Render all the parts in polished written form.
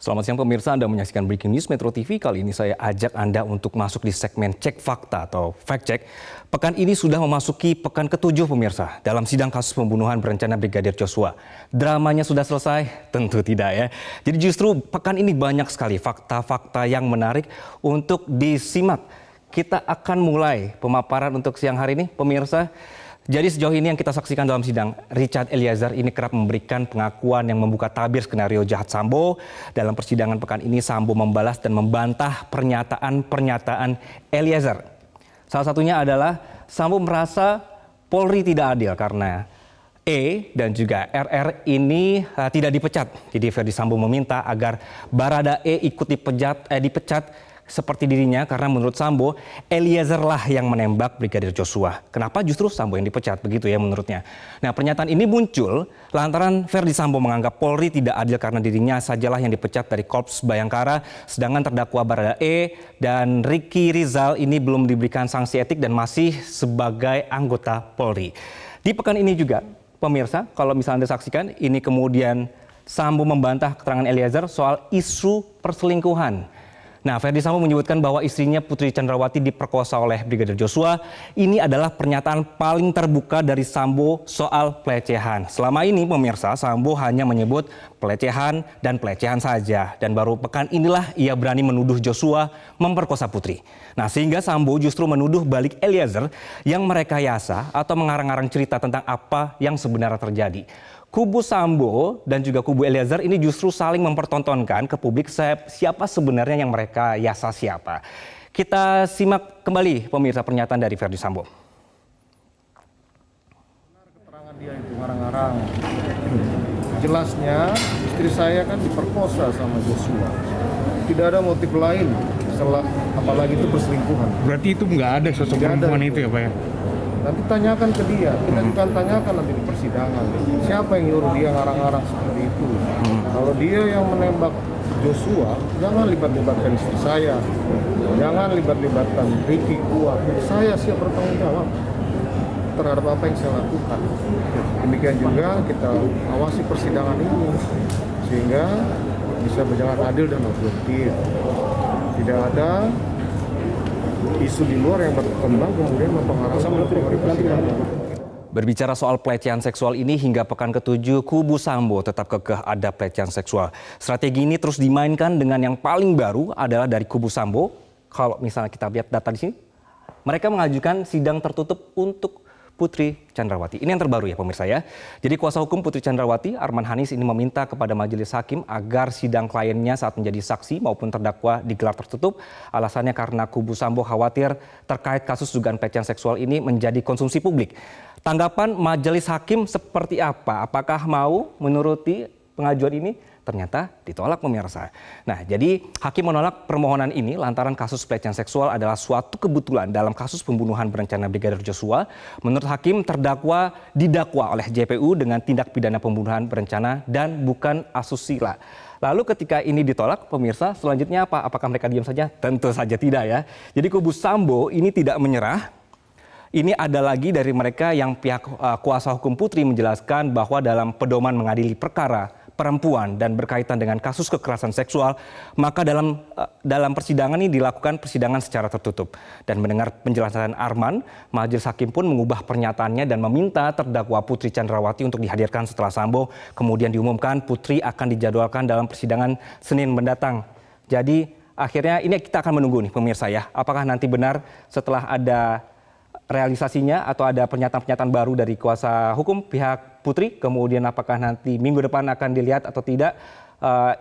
Selamat siang pemirsa, Anda menyaksikan Breaking News Metro TV. Kali ini saya ajak Anda untuk masuk di segmen Cek Fakta atau Fact Check. Pekan ini sudah memasuki pekan ke-7 pemirsa dalam sidang kasus pembunuhan berencana Brigadir Joshua. Dramanya sudah selesai? Tentu tidak ya. Jadi justru pekan ini banyak sekali fakta-fakta yang menarik untuk disimak. Kita akan mulai pemaparan untuk siang hari ini pemirsa. Jadi sejauh ini yang kita saksikan dalam sidang, Richard Eliezer ini kerap memberikan pengakuan yang membuka tabir skenario jahat Sambo. Dalam persidangan pekan ini, Sambo membalas dan membantah pernyataan-pernyataan Eliezer. Salah satunya adalah Sambo merasa Polri tidak adil karena E dan juga RR ini tidak dipecat. Jadi Ferdi Sambo meminta agar Barada E ikut dipecat seperti dirinya karena menurut Sambo, Eliezer lah yang menembak Brigadir Joshua. Kenapa justru Sambo yang dipecat? Begitu ya menurutnya. Nah, pernyataan ini muncul lantaran Ferdi Sambo menganggap Polri tidak adil karena dirinya sajalah yang dipecat dari Korps Bayangkara, sedangkan terdakwa Barada E dan Ricky Rizal ini belum diberikan sanksi etik dan masih sebagai anggota Polri. Di pekan ini juga, pemirsa, kalau misalnya Anda saksikan, ini kemudian Sambo membantah keterangan Eliezer soal isu perselingkuhan. Nah, Ferdi Sambo menyebutkan bahwa istrinya Putri Chandrawati diperkosa oleh Brigadir Joshua. Ini adalah pernyataan paling terbuka dari Sambo soal pelecehan. Selama ini pemirsa, Sambo hanya menyebut pelecehan dan pelecehan saja. Dan baru pekan inilah ia berani menuduh Joshua memperkosa Putri. Nah, sehingga Sambo justru menuduh balik Eliezer yang merekayasa atau mengarang-arang cerita tentang apa yang sebenarnya terjadi. Kubu Sambo dan juga kubu Eliezer ini justru saling mempertontonkan ke publik siapa sebenarnya yang mereka yasa siapa. Kita simak kembali pemirsa pernyataan dari Ferdi Sambo. Keterangan dia itu ngarang-ngarang. Jelasnya istri saya kan diperkosa sama Joshua. Tidak ada motif lain apalagi itu berselingkuhan. Berarti itu nggak ada sosok perempuan itu ya Pak ya? Nanti tanyakan ke dia, kita juga tanyakan nanti di persidangan. Siapa yang nyuruh dia ngarang-ngarang seperti itu? Kalau dia yang menembak Joshua, jangan libat-libatkan istri saya. Jangan libat-libatkan Ricky gua. Saya siap bertanggung jawab terhadap apa yang saya lakukan. Demikian juga kita awasi persidangan ini sehingga bisa berjalan adil dan objektif. Tidak ada isu di luar yang berkembang kemudian mempengaruhi persidangan. Berbicara soal pelecehan seksual ini, hingga pekan ke-7 kubu Sambo tetap kekeh ada pelecehan seksual. Strategi ini terus dimainkan dengan yang paling baru adalah dari kubu Sambo. Kalau misalnya kita lihat data di sini, mereka mengajukan sidang tertutup untuk Putri Chandrawati. Ini yang terbaru ya pemirsa ya. Jadi kuasa hukum Putri Chandrawati, Arman Hanis, ini meminta kepada majelis hakim agar sidang kliennya saat menjadi saksi maupun terdakwa digelar tertutup. Alasannya karena kubu Sambo khawatir terkait kasus dugaan pelecehan seksual ini menjadi konsumsi publik. Tanggapan majelis hakim seperti apa? Apakah mau menuruti pengajuan ini? Ternyata ditolak pemirsa. Nah, jadi hakim menolak permohonan ini lantaran kasus pelecehan seksual adalah suatu kebetulan dalam kasus pembunuhan berencana Brigadir Joshua. Menurut hakim, terdakwa didakwa oleh JPU dengan tindak pidana pembunuhan berencana dan bukan asusila. Lalu ketika ini ditolak, pemirsa, selanjutnya apa? Apakah mereka diam saja? Tentu saja tidak ya. Jadi kubu Sambo ini tidak menyerah. Ini ada lagi dari mereka yang pihak kuasa hukum Putri menjelaskan bahwa dalam pedoman mengadili perkara perempuan dan berkaitan dengan kasus kekerasan seksual, maka dalam persidangan ini dilakukan persidangan secara tertutup. Dan mendengar penjelasan Arman, majelis hakim pun mengubah pernyataannya dan meminta terdakwa Putri Chandrawati untuk dihadirkan setelah Sambo. Kemudian diumumkan Putri akan dijadwalkan dalam persidangan Senin mendatang. Jadi akhirnya ini kita akan menunggu nih pemirsa ya, apakah nanti benar setelah ada realisasinya atau ada pernyataan-pernyataan baru dari kuasa hukum pihak Putri, kemudian apakah nanti minggu depan akan dilihat atau tidak,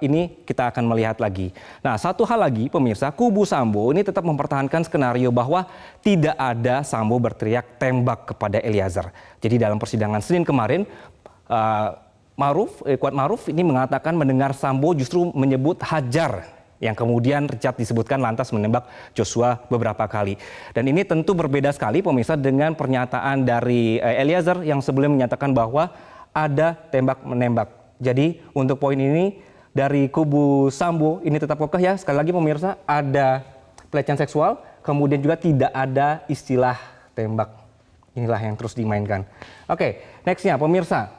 ini kita akan melihat lagi. Nah, satu hal lagi pemirsa, kubu Sambo ini tetap mempertahankan skenario bahwa tidak ada Sambo berteriak tembak kepada Eliezer. Jadi dalam persidangan Senin kemarin, Kuat Maruf ini mengatakan mendengar Sambo justru menyebut hajar, yang kemudian Richard disebutkan lantas menembak Joshua beberapa kali. Dan ini tentu berbeda sekali pemirsa dengan pernyataan dari Eliezer yang sebelumnya menyatakan bahwa ada tembak-menembak. Jadi untuk poin ini dari kubu Sambo ini tetap kokoh ya. Sekali lagi pemirsa, ada pelecehan seksual, kemudian juga tidak ada istilah tembak. Inilah yang terus dimainkan. Oke, nextnya pemirsa.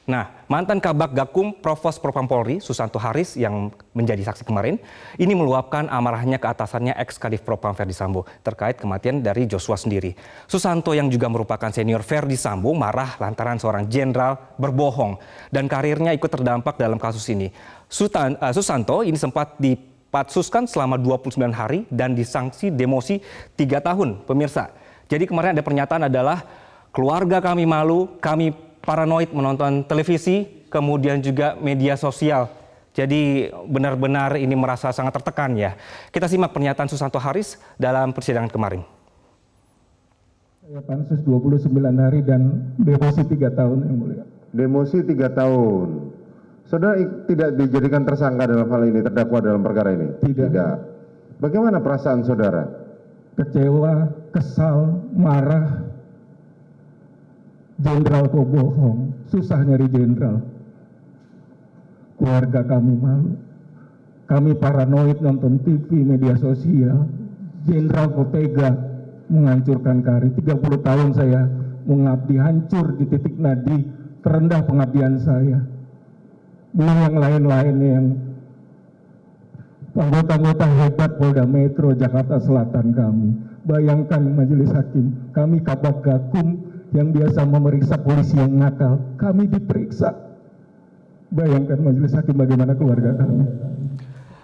Nah, mantan Kabag Gakum Provos Propam Polri Susanto Haris yang menjadi saksi kemarin ini meluapkan amarahnya ke atasannya ex-Kadif Propam Ferdy Sambo terkait kematian dari Joshua sendiri. Susanto yang juga merupakan senior Ferdy Sambo marah lantaran seorang jenderal berbohong dan karirnya ikut terdampak dalam kasus ini. Susanto ini sempat dipatsuskan selama 29 hari dan disanksi demosi 3 tahun, pemirsa. Jadi kemarin ada pernyataan adalah keluarga kami malu, kami paranoid menonton televisi, kemudian juga media sosial. Jadi benar-benar ini merasa sangat tertekan ya. Kita simak pernyataan Susanto Haris dalam persidangan kemarin. Saya pansus 29 hari dan demosi 3 tahun yang mulia. Demosi 3 tahun. Saudara tidak dijadikan tersangka dalam hal ini, terdakwa dalam perkara ini? Tidak. Bagaimana perasaan saudara? Kecewa, kesal, marah. Jenderal kok bohong, susah nyari jenderal. Keluarga kami malu. Kami paranoid nonton TV, media sosial. Jenderal kok tega menghancurkan karir. 30 tahun saya mengabdi, hancur di titik nadi terendah pengabdian saya. Belum yang lain-lain yang anggota-anggota hebat Polda Metro Jakarta Selatan kami. Bayangkan Majelis Hakim, kami Kabag Gakum yang biasa memeriksa polisi yang nakal, kami diperiksa. Bayangkan Majelis Hakim bagaimana keluarga kami.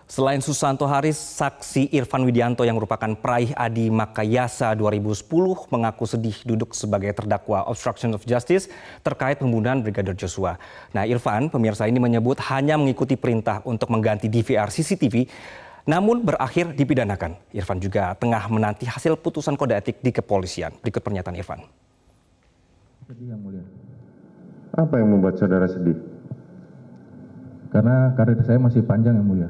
Selain Susanto Haris, saksi Irfan Widianto yang merupakan peraih Adi Makayasa 2010 mengaku sedih duduk sebagai terdakwa obstruction of justice terkait pembunuhan Brigadir Joshua. Nah, Irfan, pemirsa ini menyebut hanya mengikuti perintah untuk mengganti DVR CCTV, namun berakhir dipidanakan. Irfan juga tengah menanti hasil putusan kode etik di kepolisian. Berikut pernyataan Irfan. Sedih yang mulia. Apa yang membuat saudara sedih? Karena karir saya masih panjang yang mulia.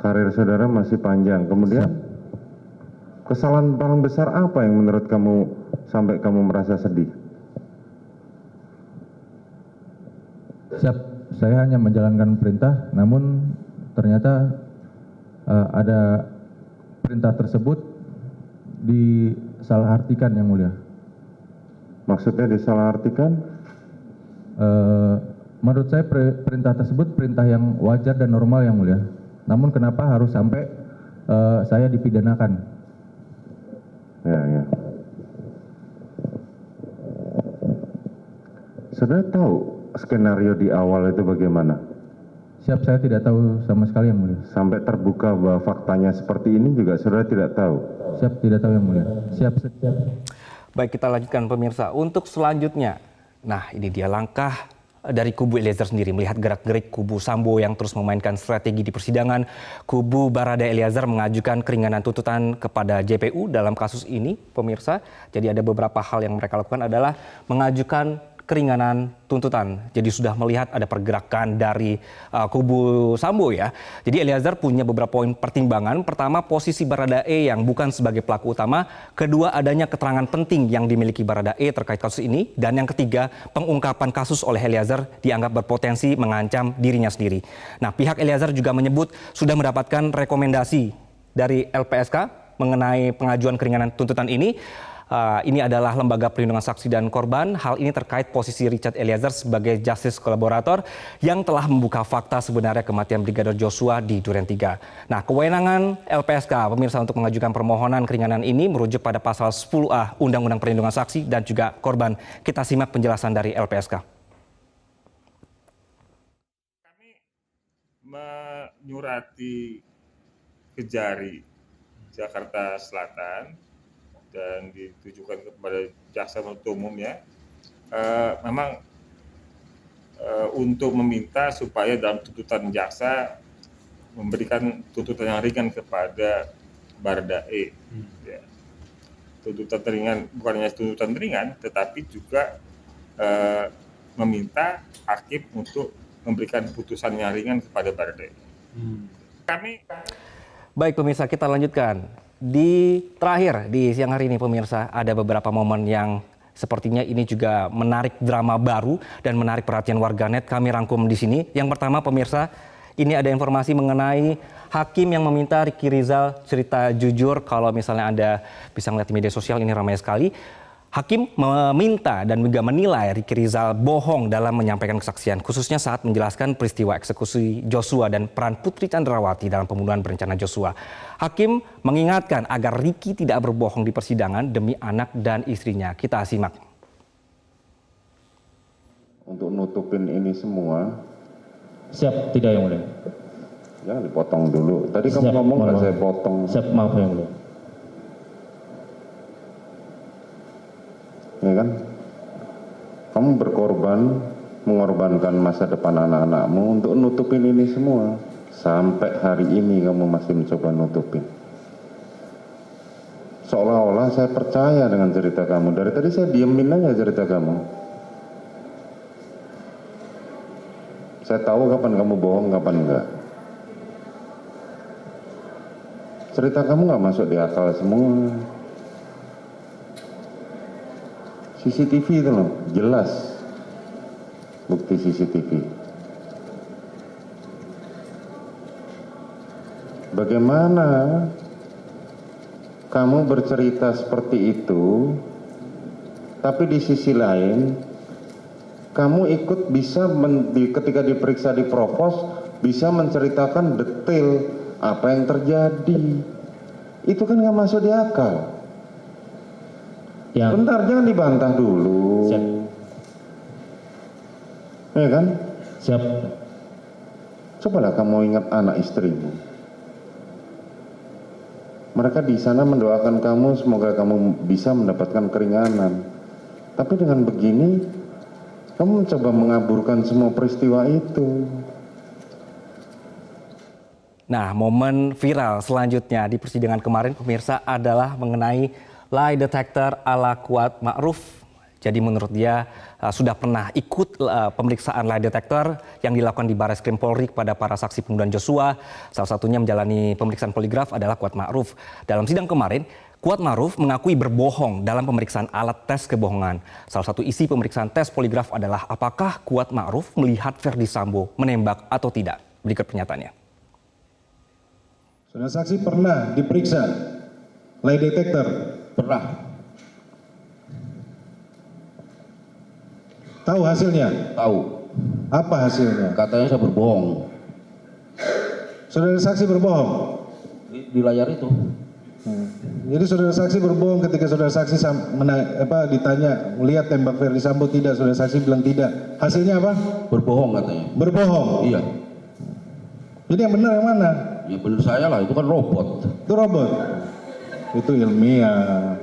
Karir saudara masih panjang. Kemudian kesalahan paling besar apa yang menurut kamu sampai kamu merasa sedih? Siap, saya hanya menjalankan perintah, namun ternyata ada perintah tersebut disalahartikan yang mulia. Maksudnya disalahartikan? Menurut saya perintah tersebut perintah yang wajar dan normal yang mulia. Namun kenapa harus sampai saya dipidanakan? Ya. Saudara tahu skenario di awal itu bagaimana? Siap, saya tidak tahu sama sekali yang mulia. Sampai terbuka bahwa faktanya seperti ini juga saudara tidak tahu? Siap, tidak tahu yang mulia. Siap. Baik, kita lanjutkan pemirsa. Untuk selanjutnya, nah ini dia langkah dari kubu Eliezer sendiri melihat gerak-gerik kubu Sambo yang terus memainkan strategi di persidangan. Kubu Barada Eliezer mengajukan keringanan tuntutan kepada JPU dalam kasus ini, pemirsa. Jadi ada beberapa hal yang mereka lakukan adalah mengajukan keringanan tuntutan. Jadi sudah melihat ada pergerakan dari kubu Sambo ya. Jadi Eliezer punya beberapa poin pertimbangan. Pertama, posisi Baradae yang bukan sebagai pelaku utama. Kedua, adanya keterangan penting yang dimiliki Baradae terkait kasus ini. Dan yang ketiga, pengungkapan kasus oleh Eliezer dianggap berpotensi mengancam dirinya sendiri. Nah, pihak Eliezer juga menyebut sudah mendapatkan rekomendasi dari LPSK mengenai pengajuan keringanan tuntutan ini. Ini adalah Lembaga Perlindungan Saksi dan Korban. Hal ini terkait posisi Richard Eliezer sebagai justice kolaborator yang telah membuka fakta sebenarnya kematian Brigadir Joshua di Duren 3. Nah, kewenangan LPSK pemirsa untuk mengajukan permohonan keringanan ini merujuk pada pasal 10A Undang-Undang Perlindungan Saksi dan juga Korban. Kita simak penjelasan dari LPSK. Kami menyurati Kejari Jakarta Selatan dan ditujukan kepada jaksa penuntut umum ya, memang untuk meminta supaya dalam tuntutan jaksa memberikan tuntutan yang ringan kepada Baradae. Ya. Tuntutan ringan, bukan hanya tuntutan ringan, tetapi juga meminta hakim untuk memberikan putusan yang ringan kepada Baradae. Baik pemirsa, kita lanjutkan. Di terakhir di siang hari ini pemirsa ada beberapa momen yang sepertinya ini juga menarik drama baru dan menarik perhatian warganet. Kami rangkum di sini. Yang pertama pemirsa, ini ada informasi mengenai hakim yang meminta Ricky Rizal cerita jujur. Kalau misalnya Anda bisa melihat di media sosial ini ramai sekali. Hakim meminta dan juga menilai Ricky Rizal bohong dalam menyampaikan kesaksian, khususnya saat menjelaskan peristiwa eksekusi Joshua dan peran Putri Chandrawati dalam pembunuhan berencana Joshua. Hakim mengingatkan agar Ricky tidak berbohong di persidangan demi anak dan istrinya. Kita simak. Untuk nutupin ini semua, Siap, tidak yang mulia. jangan dipotong dulu. Tadi kamu Siap, ngomong nggak mohon saya potong. Siap, maaf yang mulia. Ya kan? Kamu berkorban, mengorbankan masa depan anak-anakmu untuk nutupin ini semua. Sampai hari ini kamu masih mencoba nutupin. Seolah-olah saya percaya dengan cerita kamu. Dari tadi saya diemin aja cerita kamu. Saya tahu kapan kamu bohong, kapan enggak. Cerita kamu nggak masuk di akal semua. CCTV itu loh, jelas bukti CCTV. Bagaimana kamu bercerita seperti itu, tapi di sisi lain kamu ikut bisa ketika diperiksa di Provos bisa menceritakan detail apa yang terjadi. Itu kan nggak masuk di akal. Yang Bentar, jangan dibantah dulu. Siap. Ya kan? Siap. Cobalah kamu ingat anak istrimu. Mereka di sana mendoakan kamu, semoga kamu bisa mendapatkan keringanan. Tapi dengan begini, kamu mencoba mengaburkan semua peristiwa itu. Nah, momen viral selanjutnya di persidangan kemarin pemirsa adalah mengenai lie detector ala Kuat Ma'ruf. Jadi menurut dia sudah pernah ikut pemeriksaan lie detector yang dilakukan di Barreskrim Polri kepada para saksi pembunuhan Joshua. Salah satunya menjalani pemeriksaan poligraf adalah Kuat Ma'ruf. Dalam sidang kemarin, Kuat Ma'ruf mengakui berbohong dalam pemeriksaan alat tes kebohongan. Salah satu isi pemeriksaan tes poligraf adalah apakah Kuat Ma'ruf melihat Verdi Sambo menembak atau tidak. Berikut pernyataannya. Saudara saksi pernah diperiksa lie detector? Pernah. Tahu hasilnya? Tahu. Apa hasilnya? Katanya saya berbohong. Saudara saksi berbohong? Di layar itu. Jadi saudara saksi berbohong ketika saudara saksi ditanya melihat tembak Verdi Sambo tidak, saudara saksi bilang tidak. Hasilnya apa? Berbohong katanya. Berbohong. Iya. Jadi yang benar yang mana? Ya benar saya lah, itu kan robot. Itu robot. Itu ilmiah.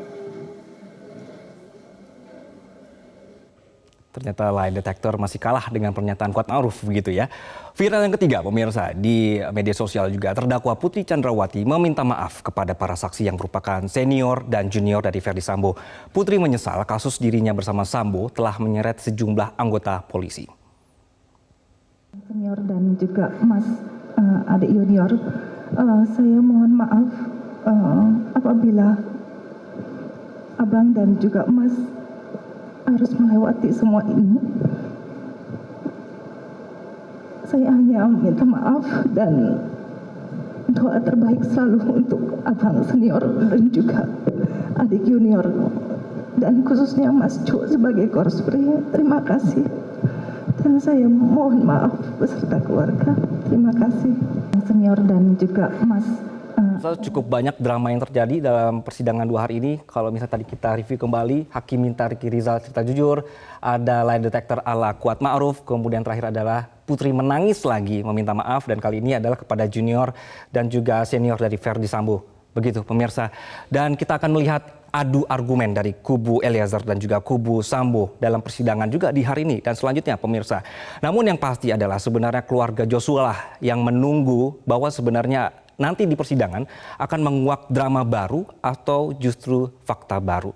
Ternyata lie detector masih kalah dengan pernyataan Kuat Ma'ruf begitu ya. Viral yang ketiga pemirsa di media sosial juga terdakwa Putri Chandrawati meminta maaf kepada para saksi yang merupakan senior dan junior dari Verdi Sambo. Putri menyesal kasus dirinya bersama Sambo telah menyeret sejumlah anggota polisi. Senior dan juga Mas adik junior, saya mohon maaf apabila Abang dan juga Mas harus melewati semua ini. Saya hanya minta maaf dan doa terbaik selalu untuk Abang senior dan juga adik junior dan khususnya Mas Cu sebagai korspri. Terima kasih dan saya mohon maaf beserta keluarga. Terima kasih senior dan juga Mas. Cukup banyak drama yang terjadi dalam persidangan 2 hari ini. Kalau misalnya tadi kita review kembali, Hakim minta Ricky Rizal cerita jujur, ada lie detector ala Kuat Ma'ruf, kemudian terakhir adalah Putri menangis lagi meminta maaf, dan kali ini adalah kepada junior dan juga senior dari Verdi Sambo. Begitu pemirsa. Dan kita akan melihat adu argumen dari kubu Eliezer dan juga kubu Sambo dalam persidangan juga di hari ini dan selanjutnya pemirsa. Namun yang pasti adalah sebenarnya keluarga Joshua lah yang menunggu bahwa sebenarnya nanti di persidangan akan menguak drama baru atau justru fakta baru.